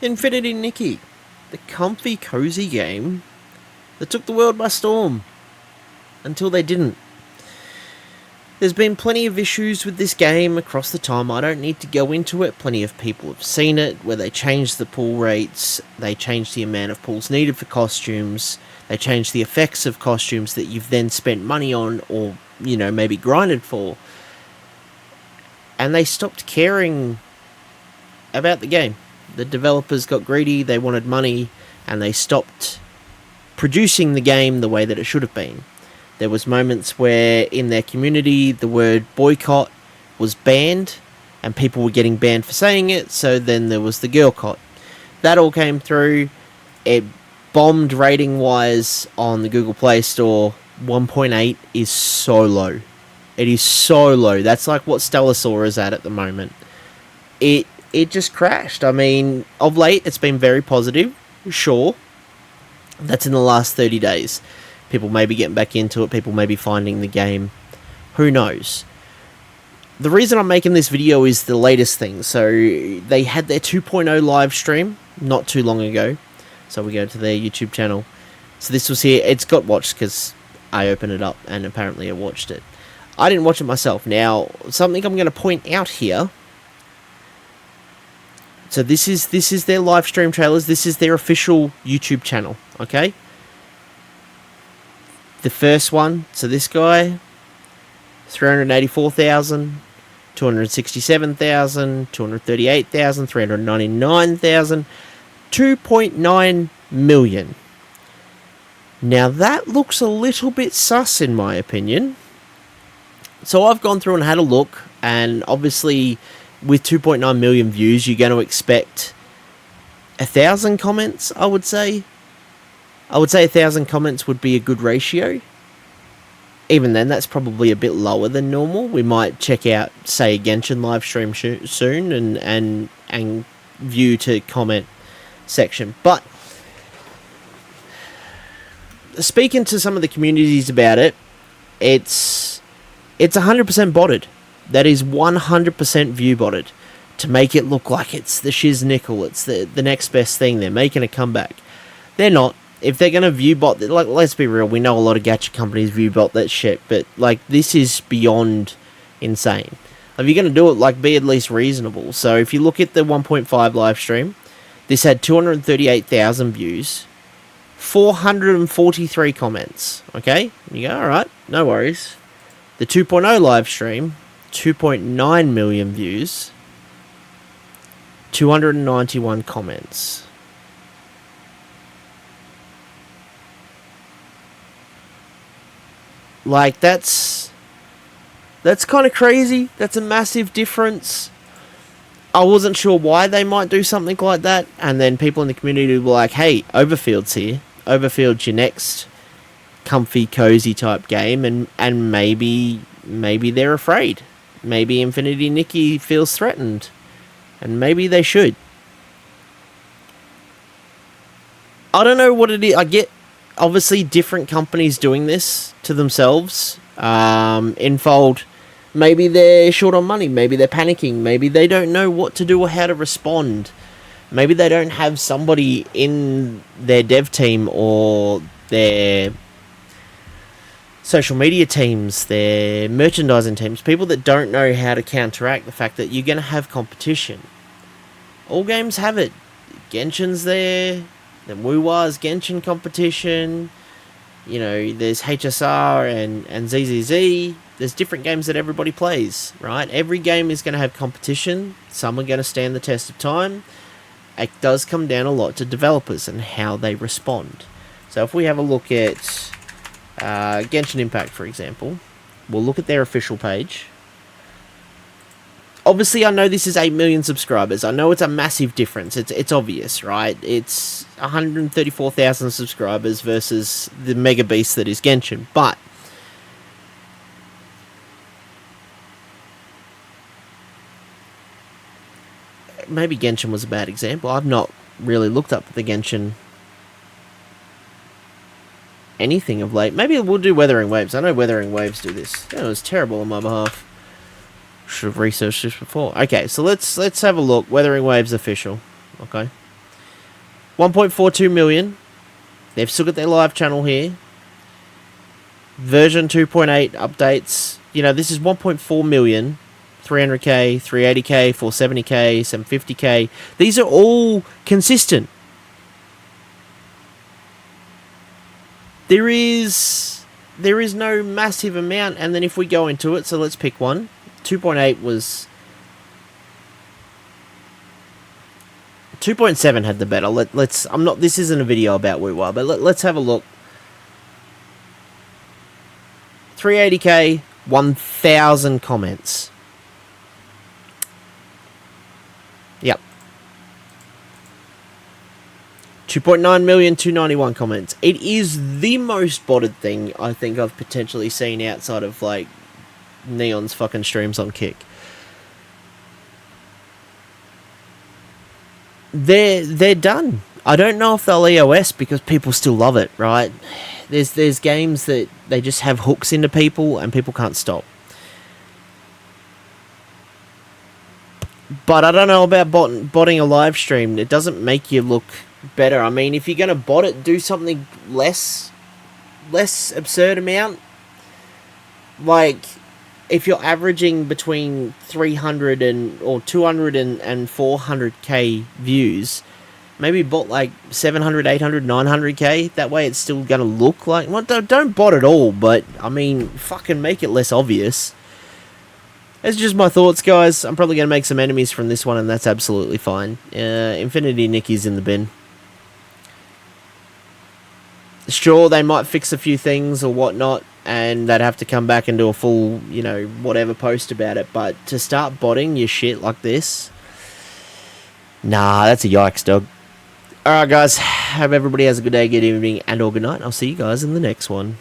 Infinity Nikki, the comfy, cozy game that took the world by storm. Until they didn't. There's been plenty of issues with this game across the time. I don't need to go into it. Plenty of people have seen it, where they changed the pull rates, they changed the amount of pulls needed for costumes, they changed the effects of costumes that you've then spent money on or, maybe grinded for. And they stopped caring about the game. The developers got greedy, they wanted money, and they stopped producing the game the way that it should have been. There was moments where in their community the word boycott was banned and people were getting banned for saying it, so then there was the girlcott. That all came through. It bombed rating wise on the Google Play Store. 1.8 is so low. It is so low. That's like what Stellasaur is at the moment. It just crashed. I mean, of late it's been very positive, sure. That's in the last 30 days. People may be getting back into it. People may be finding the game. Who knows? The reason I'm making this video is the latest thing. So they had their 2.0 live stream not too long ago. So we go to their YouTube channel. So this was here. It's got watched because I opened it up and apparently I watched it. I didn't watch it myself. Now, something I'm going to point out here. So this is their live stream trailers. This is their official YouTube channel. Okay. The first one, so this guy, 384,000, 267,000, 238,000, 399,000, 2.9 million. Now that looks a little bit sus in my opinion. So I've gone through and had a look, and obviously with 2.9 million views, you're going to expect 1,000 comments, I would say. I would say 1,000 comments would be a good ratio. Even then, that's probably a bit lower than normal. We might check out, say, a Genshin live stream soon and view to comment section. But speaking to some of the communities about it, it's 100% botted. That is 100% view botted to make it look like it's the shiz nickel. It's the next best thing. They're making a comeback. They're not. If they're going to view bot, like, let's be real, we know a lot of gacha companies view bot that shit, but, like, this is beyond insane. If you're going to do it, like, be at least reasonable. So, if you look at the 1.5 live stream, this had 238,000 views, 443 comments, okay? And you go, alright, no worries. The 2.0 live stream, 2.9 million views, 291 comments. Like, that's kind of crazy. That's a massive difference. I wasn't sure why they might do something like that, and then people in the community were like, hey, Overfield's here. Overfield's your next comfy, cozy type game, and maybe they're afraid. Maybe Infinity Nikki feels threatened, and maybe they should. I don't know what it is. I get, obviously, different companies doing this to themselves. Infold, maybe they're short on money, maybe they're panicking, maybe they don't know what to do or how to respond. Maybe they don't have somebody in their dev team or their social media teams, their merchandising teams, people that don't know how to counteract the fact that you're going to have competition. All games have it. Genshin's there. Then Wuwa's Genshin competition, there's HSR and ZZZ. There's different games that everybody plays, right? Every game is going to have competition. Some are going to stand the test of time. It does come down a lot to developers and how they respond. So if we have a look at Genshin Impact, for example, we'll look at their official page. Obviously, I know this is 8 million subscribers. I know it's a massive difference. It's obvious, right? It's 134,000 subscribers versus the mega beast that is Genshin. But maybe Genshin was a bad example. I've not really looked up the Genshin anything of late. Maybe we'll do Weathering Waves. I know Weathering Waves do this. That was terrible on my behalf. Should have researched this before. Okay, so let's have a look. Weathering Waves official. Okay. 1.42 million. They've still got their live channel here. Version 2.8 updates. You know, this is 1.4 million. 300k, 380k, 470k, 750k. These are all consistent. There is no massive amount, and then if we go into it, so let's pick one. 2.8 was 2.7 had the better. Let's. I'm not. This isn't a video about Wootwah, but let's have a look. 380k, 1,000 comments. Yep. 2.9 million, 291 comments. It is the most botted thing I think I've potentially seen outside of like Neon's fucking streams on Kick. They're done. I don't know if they'll EOS because people still love it, right? There's games that they just have hooks into people and people can't stop. But I don't know about botting a live stream. It doesn't make you look better. I mean, if you're going to bot it, do something less absurd amount. Like, if you're averaging between 300 or 200 and 400k views, maybe bot like 700, 800, 900k. That way it's still going to look like... Well, don't bot at all, but, I mean, fucking make it less obvious. That's just my thoughts, guys. I'm probably going to make some enemies from this one, and that's absolutely fine. Infinity Nikki's in the bin. Sure, they might fix a few things or whatnot, and they'd have to come back and do a full, you know, whatever post about it. But to start botting your shit like this... Nah, that's a yikes, dog. Alright, guys. Hope everybody has a good day, good evening, and or good night. I'll see you guys in the next one.